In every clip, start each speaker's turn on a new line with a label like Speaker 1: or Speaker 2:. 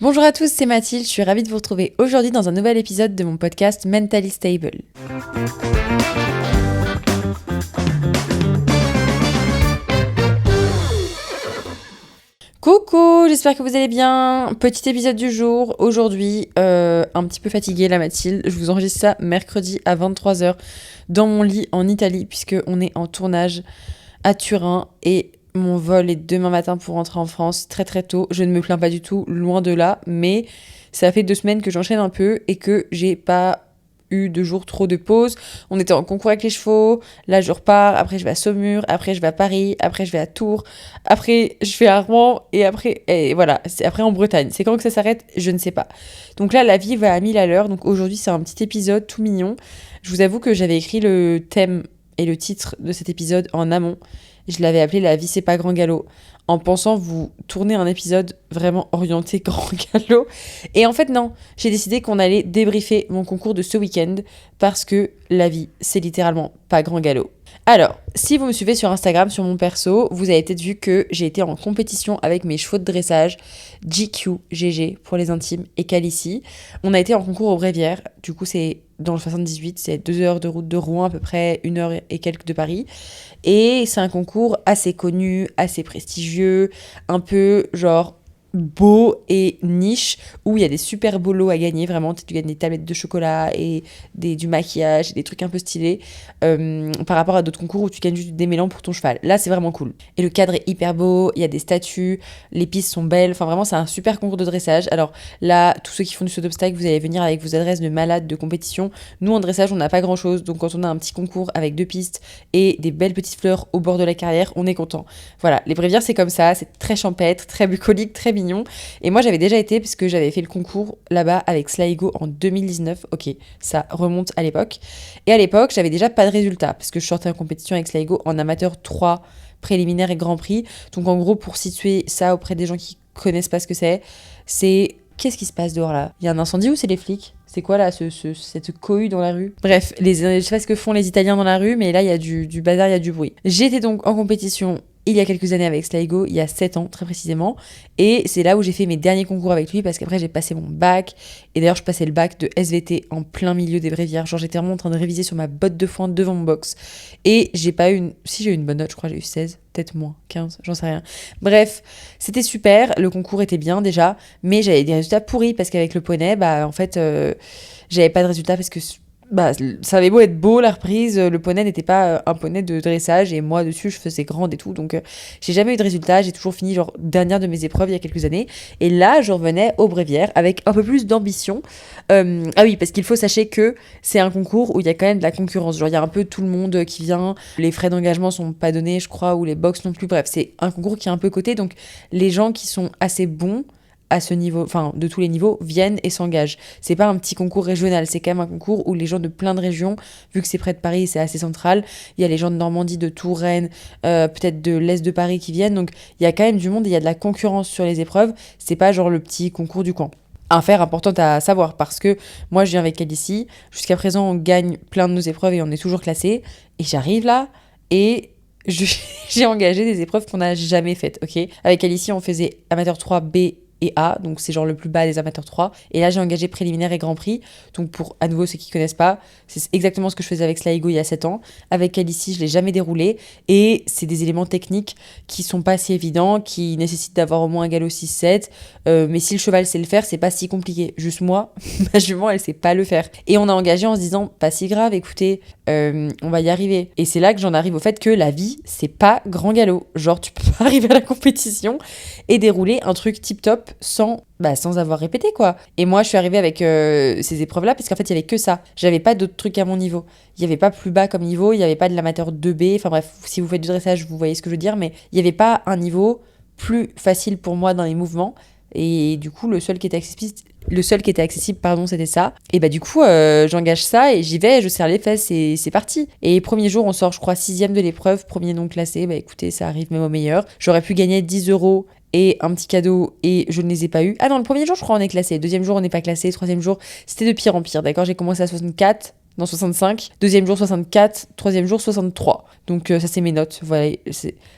Speaker 1: Bonjour à tous, c'est Mathilde, je suis ravie de vous retrouver aujourd'hui dans un nouvel épisode de mon podcast Mentally Stable. Coucou, j'espère que vous allez bien. Petit épisode du jour, aujourd'hui, un petit peu fatiguée la Mathilde. Je vous enregistre ça mercredi à 23h dans mon lit en Italie puisqu'on est en tournage à Turin et mon vol est demain matin pour rentrer en France très très tôt. Je ne me plains pas du tout, loin de là, mais ça fait 2 semaines que j'enchaîne un peu et que j'ai pas eu 2 jours trop de pause. On était en concours avec les chevaux, là je repars, après je vais à Saumur, après je vais à Paris, après je vais à Tours, après je vais à Rouen et voilà, c'est après en Bretagne. C'est quand que ça s'arrête, je ne sais pas. Donc là la vie va à 1000 à l'heure, donc aujourd'hui c'est un petit épisode tout mignon. Je vous avoue que j'avais écrit le thème et le titre de cet épisode en amont. Je l'avais appelé La vie c'est pas grand galop, en pensant vous tourner un épisode vraiment orienté grand galop. Et en fait non, j'ai décidé qu'on allait débriefer mon concours de ce week-end parce que la vie c'est littéralement pas grand galop. Alors, si vous me suivez sur Instagram, sur mon perso, vous avez peut-être vu que j'ai été en compétition avec mes chevaux de dressage, GQ pour les intimes et Calici. On a été en concours au Bréviaire, du coup c'est dans le 78, c'est 2 heures de route de Rouen, à peu près 1 heure et quelques de Paris. Et c'est un concours assez connu, assez prestigieux, un peu genre beau et niche, où il y a des super beaux lots à gagner, vraiment, tu gagnes des tablettes de chocolat et du maquillage et des trucs un peu stylés, par rapport à d'autres concours où tu gagnes juste des mélans pour ton cheval. Là c'est vraiment cool. Et le cadre est hyper beau, il y a des statues, les pistes sont belles, enfin vraiment c'est un super concours de dressage. Alors là, tous ceux qui font du saut d'obstacle, vous allez venir avec vos adresses de malades de compétition. Nous en dressage on n'a pas grand chose, donc quand on a un petit concours avec 2 pistes et des belles petites fleurs au bord de la carrière, on est content. Voilà, les Bréviaires c'est comme ça, c'est très champêtre, très bucolique, très mignon. Et moi j'avais déjà été parce que j'avais fait le concours là-bas avec Sligo en 2019. Ok, ça remonte à l'époque. Et à l'époque j'avais déjà pas de résultat parce que je sortais en compétition avec Sligo en amateur 3 préliminaire et grand prix. Donc en gros pour situer ça auprès des gens qui connaissent pas ce que c'est, qu'est-ce qui se passe dehors là? Il y a un incendie ou c'est les flics? C'est quoi là, cette cohue dans la rue? Bref, je sais pas ce que font les Italiens dans la rue, mais là il y a du bazar, il y a du bruit. J'étais donc en compétition il y a quelques années avec Sligo, il y a 7 ans très précisément, et c'est là où j'ai fait mes derniers concours avec lui parce qu'après j'ai passé mon bac, et d'ailleurs je passais le bac de SVT en plein milieu des Bréviaires, genre j'étais vraiment en train de réviser sur ma botte de foin devant mon box, et j'ai pas eu si j'ai eu une bonne note, je crois j'ai eu 16, peut-être moins, 15, j'en sais rien. Bref, c'était super, le concours était bien déjà, mais j'avais des résultats pourris parce qu'avec le poney, en fait, j'avais pas de résultats parce que ça avait beau être beau la reprise, le poney n'était pas un poney de dressage et moi dessus je faisais grande et tout, donc j'ai jamais eu de résultats, j'ai toujours fini genre dernière de mes épreuves il y a quelques années, et là je revenais au Bréviaire avec un peu plus d'ambition. Ah oui, parce qu'il faut sachez que c'est un concours où il y a quand même de la concurrence, genre il y a un peu tout le monde qui vient, les frais d'engagement sont pas donnés je crois, ou les box non plus, bref c'est un concours qui est un peu coté, donc les gens qui sont assez bons à ce niveau, enfin de tous les niveaux, viennent et s'engagent. C'est pas un petit concours régional, c'est quand même un concours où les gens de plein de régions, vu que c'est près de Paris, c'est assez central, il y a les gens de Normandie, de Touraine, peut-être de l'Est de Paris qui viennent, donc il y a quand même du monde et il y a de la concurrence sur les épreuves, c'est pas genre le petit concours du coin. Affaire importante à savoir parce que moi je viens avec Calici, jusqu'à présent on gagne plein de nos épreuves et on est toujours classé, et j'arrive là et j'ai engagé des épreuves qu'on n'a jamais faites, ok? Avec Calici on faisait amateur 3B et A, donc c'est genre le plus bas des amateurs 3. Et là, j'ai engagé préliminaire et Grand Prix. Donc pour, à nouveau, ceux qui connaissent pas, c'est exactement ce que je faisais avec Sligo il y a 7 ans. Avec Calici, je l'ai jamais déroulé. Et c'est des éléments techniques qui sont pas si évidents, qui nécessitent d'avoir au moins un galop 6-7. Mais si le cheval sait le faire, c'est pas si compliqué. Juste moi, ma jument, elle sait pas le faire. Et on a engagé en se disant, pas si grave, écoutez, on va y arriver. Et c'est là que j'en arrive au fait que la vie, c'est pas grand galop. Genre, tu peux pas arriver à la compétition et dérouler un truc tip-top sans avoir répété quoi. Et moi je suis arrivée avec ces épreuves là parce qu'en fait il y avait que ça, j'avais pas d'autres trucs à mon niveau, il y avait pas plus bas comme niveau, il y avait pas de l'amateur 2B, enfin bref, si vous faites du dressage vous voyez ce que je veux dire, mais il y avait pas un niveau plus facile pour moi dans les mouvements, et du coup le seul qui était accessible c'était ça. Et du coup j'engage ça et j'y vais, je serre les fesses et c'est parti. Et premier jour on sort je crois 6ème de l'épreuve, premier non classé, écoutez ça arrive même au meilleur. J'aurais pu gagner 10 euros et un petit cadeau et je ne les ai pas eu. Ah non, le premier jour je crois on est classé, deuxième jour on n'est pas classé, troisième jour c'était de pire en pire, d'accord, j'ai commencé à 64, non 65, deuxième jour 64, troisième jour 63. Donc ça c'est mes notes, voilà,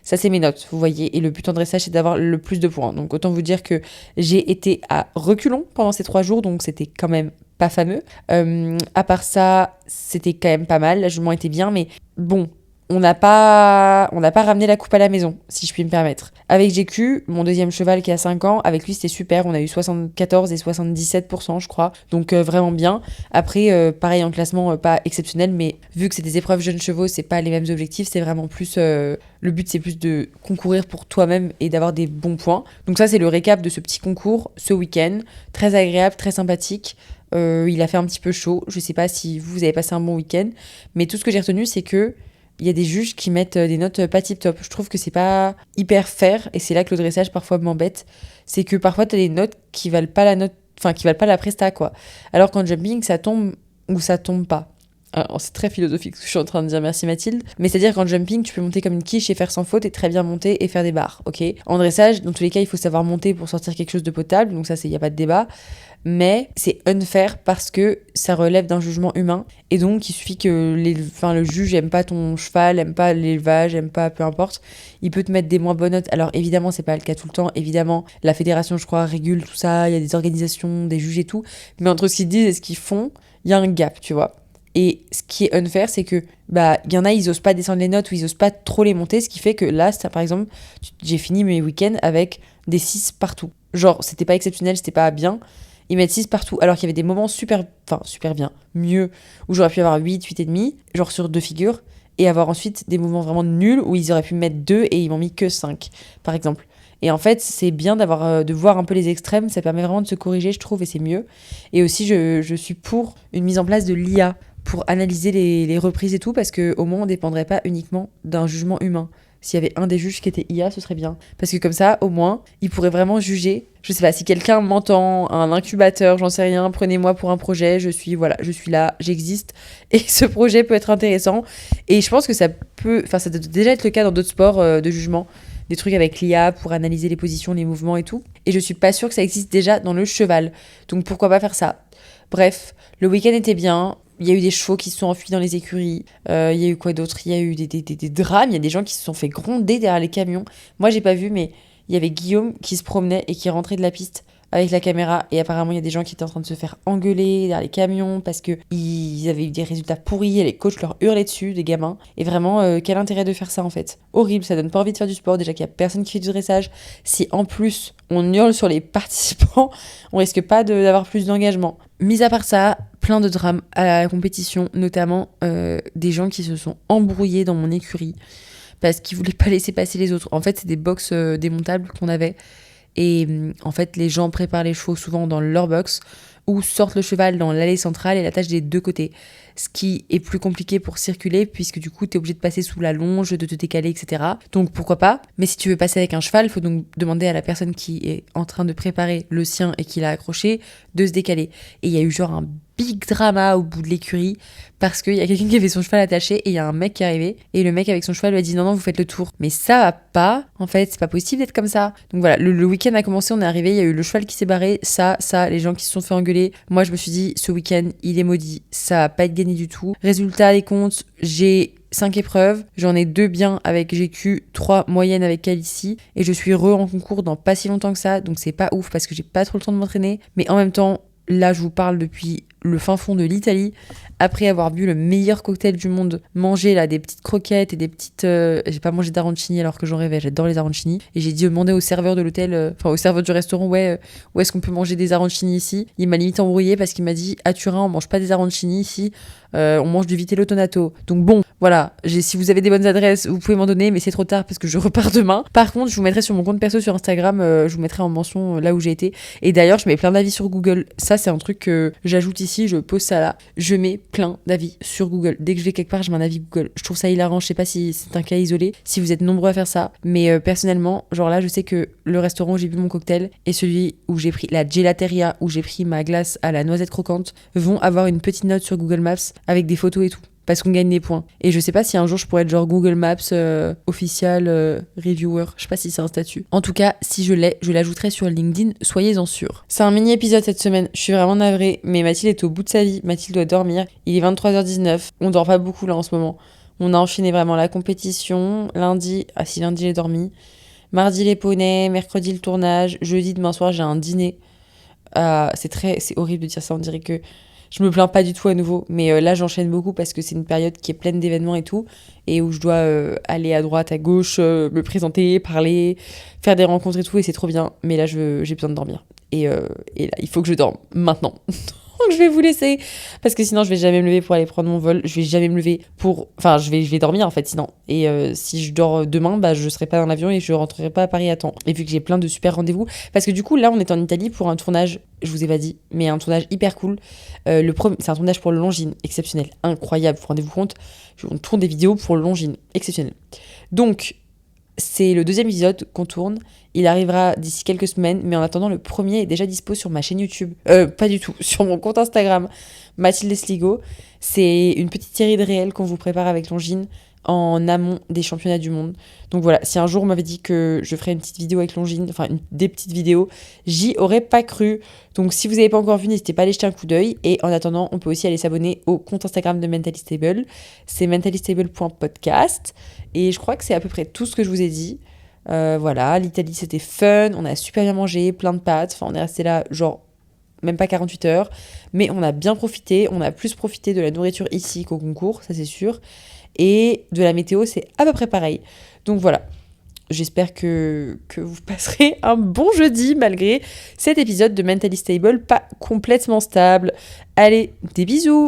Speaker 1: ça c'est mes notes, vous voyez. Et le but en dressage c'est d'avoir le plus de points. Donc autant vous dire que j'ai été à reculons pendant ces 3 jours, donc c'était quand même pas fameux. À part ça, c'était quand même pas mal, la jument était bien, mais bon, on n'a pas ramené la coupe à la maison, si je puis me permettre. Avec GQ, mon deuxième cheval qui a 5 ans, avec lui c'était super, on a eu 74 et 77%, je crois, donc vraiment bien. Après, pareil en classement, pas exceptionnel, mais vu que c'est des épreuves jeunes chevaux, c'est pas les mêmes objectifs, c'est vraiment plus... le but c'est plus de concourir pour toi-même et d'avoir des bons points. Donc ça c'est le récap de ce petit concours, ce week-end, très agréable, très sympathique. Il a fait un petit peu chaud, je sais pas si vous avez passé un bon week-end, mais tout ce que j'ai retenu c'est que il y a des juges qui mettent des notes pas tip top. Je trouve que c'est pas hyper fair et c'est là que le dressage parfois m'embête. C'est que parfois t'as des notes qui valent pas la note, enfin qui valent pas la presta quoi. Alors qu'en jumping ça tombe ou ça tombe pas. Alors, c'est très philosophique ce que je suis en train de dire, merci Mathilde. Mais c'est-à-dire qu'en jumping, tu peux monter comme une quiche et faire sans faute et très bien monter et faire des barres, ok. En dressage, dans tous les cas, il faut savoir monter pour sortir quelque chose de potable, donc ça, il n'y a pas de débat. Mais c'est unfair parce que ça relève d'un jugement humain. Et donc, il suffit que le juge aime pas ton cheval, aime pas l'élevage, aime pas, peu importe. Il peut te mettre des moins bonnes notes. Alors, évidemment, c'est pas le cas tout le temps. Évidemment, la fédération, je crois, régule tout ça. Il y a des organisations, des juges et tout. Mais entre ce qu'ils disent et ce qu'ils font, il y a un gap, tu vois. Et ce qui est unfair, c'est que y en a, ils osent pas descendre les notes ou ils osent pas trop les monter, ce qui fait que là, ça, par exemple, j'ai fini mes week-ends avec des 6 partout. Genre, c'était pas exceptionnel, c'était pas bien. Ils mettent 6 partout, alors qu'il y avait des moments super bien, mieux, où j'aurais pu avoir 8 et demi, genre sur 2 figures, et avoir ensuite des moments vraiment nuls où ils auraient pu mettre 2 et ils m'ont mis que 5, par exemple. Et en fait, c'est bien de voir un peu les extrêmes, ça permet vraiment de se corriger, je trouve, et c'est mieux. Et aussi, je suis pour une mise en place de l'IA pour analyser les reprises et tout, parce qu'au moins on dépendrait pas uniquement d'un jugement humain. S'il y avait un des juges qui était IA, ce serait bien. Parce que comme ça, au moins, il pourrait vraiment juger. Je sais pas, si quelqu'un m'entend, un incubateur, j'en sais rien, prenez-moi pour un projet, je suis là, j'existe, et ce projet peut être intéressant. Et je pense que ça doit déjà être le cas dans d'autres sports de jugement, des trucs avec l'IA pour analyser les positions, les mouvements et tout. Et je suis pas sûre que ça existe déjà dans le cheval. Donc pourquoi pas faire ça ? Bref, le week-end était bien. Il y a eu des chevaux qui se sont enfuis dans les écuries. Il y a eu quoi d'autre ? Il y a eu des drames. Il y a des gens qui se sont fait gronder derrière les camions. Moi, j'ai pas vu, mais il y avait Guillaume qui se promenait et qui rentrait de la piste avec la caméra. Et apparemment, il y a des gens qui étaient en train de se faire engueuler derrière les camions parce qu'ils avaient eu des résultats pourris et les coachs leur hurlaient dessus, des gamins. Et vraiment, quel intérêt de faire ça en fait ? Horrible, ça donne pas envie de faire du sport. Déjà qu'il y a personne qui fait du dressage. Si en plus on hurle sur les participants, on risque pas d'avoir plus d'engagement. Mis à part ça, plein de drames à la compétition, notamment des gens qui se sont embrouillés dans mon écurie parce qu'ils voulaient pas laisser passer les autres. En fait, c'est des box démontables qu'on avait. Et en fait, les gens préparent les chevaux souvent dans leur box ou sortent le cheval dans l'allée centrale et l'attachent des deux côtés. Ce qui est plus compliqué pour circuler puisque du coup, t'es obligé de passer sous la longe, de te décaler, etc. Donc pourquoi pas ? Mais si tu veux passer avec un cheval, il faut donc demander à la personne qui est en train de préparer le sien et qui l'a accroché de se décaler. Et il y a eu genre un big drama au bout de l'écurie parce qu'il y a quelqu'un qui avait son cheval attaché et il y a un mec qui est arrivé et le mec avec son cheval lui a dit non, vous faites le tour. Mais ça va pas, en fait, c'est pas possible d'être comme ça. Donc voilà, le week-end a commencé, on est arrivé, il y a eu le cheval qui s'est barré, ça, les gens qui se sont fait engueuler. Moi je me suis dit, ce week-end il est maudit, ça va pas être gagné du tout. Résultat des comptes, j'ai 5 épreuves, j'en ai 2 bien avec GQ, 3 moyennes avec Calici et je suis en concours dans pas si longtemps que ça, donc c'est pas ouf parce que j'ai pas trop le temps de m'entraîner, mais en même temps, là je vous parle depuis le fin fond de l'Italie, après avoir bu le meilleur cocktail du monde, manger là des petites croquettes et des petites... j'ai pas mangé d'arancini alors que j'en rêvais, j'adore les arancini. Et j'ai demandé au serveur de l'hôtel, au serveur du restaurant, où est-ce qu'on peut manger des arancini ici ? Il m'a limite embrouillé parce qu'il m'a dit, à Turin on mange pas des arancini ici, on mange du vitello tonato. Donc bon, voilà, si vous avez des bonnes adresses, vous pouvez m'en donner, mais c'est trop tard parce que je repars demain. Par contre, je vous mettrai sur mon compte perso sur Instagram, je vous mettrai en mention là où j'ai été. Et d'ailleurs, je mets plein d'avis sur Google. Ça, c'est un truc que j'ajoute ici, je pose ça là. Je mets plein d'avis sur Google. Dès que je vais quelque part, je mets un avis Google. Je trouve ça hilarant, je sais pas si c'est un cas isolé, si vous êtes nombreux à faire ça, mais personnellement, genre là, je sais que le restaurant où j'ai bu mon cocktail et celui où j'ai pris la gelateria, où j'ai pris ma glace à la noisette croquante, vont avoir une petite note sur Google Maps avec des photos et tout. parce qu'on gagne des points. Et je sais pas si un jour je pourrais être genre Google Maps official reviewer. Je sais pas si c'est un statut. En tout cas, si je l'ai, je l'ajouterai sur LinkedIn, soyez-en sûrs. C'est un mini épisode cette semaine, je suis vraiment navrée, mais Mathilde est au bout de sa vie, Mathilde doit dormir. Il est 23h19, on dort pas beaucoup là en ce moment. On a enchaîné vraiment la compétition. Lundi, si lundi j'ai dormi. Mardi les poneys, mercredi le tournage, jeudi demain soir j'ai un dîner. C'est horrible de dire ça, on dirait que je me plains pas du tout à nouveau, mais là j'enchaîne beaucoup parce que c'est une période qui est pleine d'événements et tout, et où je dois aller à droite, à gauche, me présenter, parler, faire des rencontres et tout, et c'est trop bien. Mais là j'ai besoin de dormir. Et là, il faut que je dorme maintenant. Donc je vais vous laisser, parce que sinon je vais jamais me lever pour aller prendre mon vol, je vais jamais me lever enfin je vais dormir en fait sinon, et si je dors demain, bah je serai pas dans l'avion et je rentrerai pas à Paris à temps, et vu que j'ai plein de super rendez-vous, parce que du coup là on est en Italie pour un tournage, je vous ai pas dit, mais un tournage hyper cool, c'est un tournage pour Longines, exceptionnel, incroyable, vous rendez-vous compte, on tourne des vidéos pour Longines, exceptionnel. Donc c'est le 2e épisode qu'on tourne. Il arrivera d'ici quelques semaines, mais en attendant, le premier est déjà dispo sur ma chaîne YouTube. Pas du tout, sur mon compte Instagram, Mathilde Sligo. C'est une petite série de réels qu'on vous prépare avec Longines en amont des championnats du monde. Donc voilà, si un jour on m'avait dit que je ferais une petite vidéo avec Longines, enfin des petites vidéos, j'y aurais pas cru. Donc si vous n'avez pas encore vu, n'hésitez pas à aller jeter un coup d'œil. Et en attendant, on peut aussi aller s'abonner au compte Instagram de Mentally Stable. C'est mentalystable.podcast. Et je crois que c'est à peu près tout ce que je vous ai dit. Voilà, l'Italie c'était fun, on a super bien mangé, plein de pâtes, enfin on est resté là genre même pas 48 heures, mais on a bien profité, on a plus profité de la nourriture ici qu'au concours, ça c'est sûr, et de la météo c'est à peu près pareil. Donc voilà, j'espère que vous passerez un bon jeudi malgré cet épisode de Mentally Stable pas complètement stable. Allez, des bisous!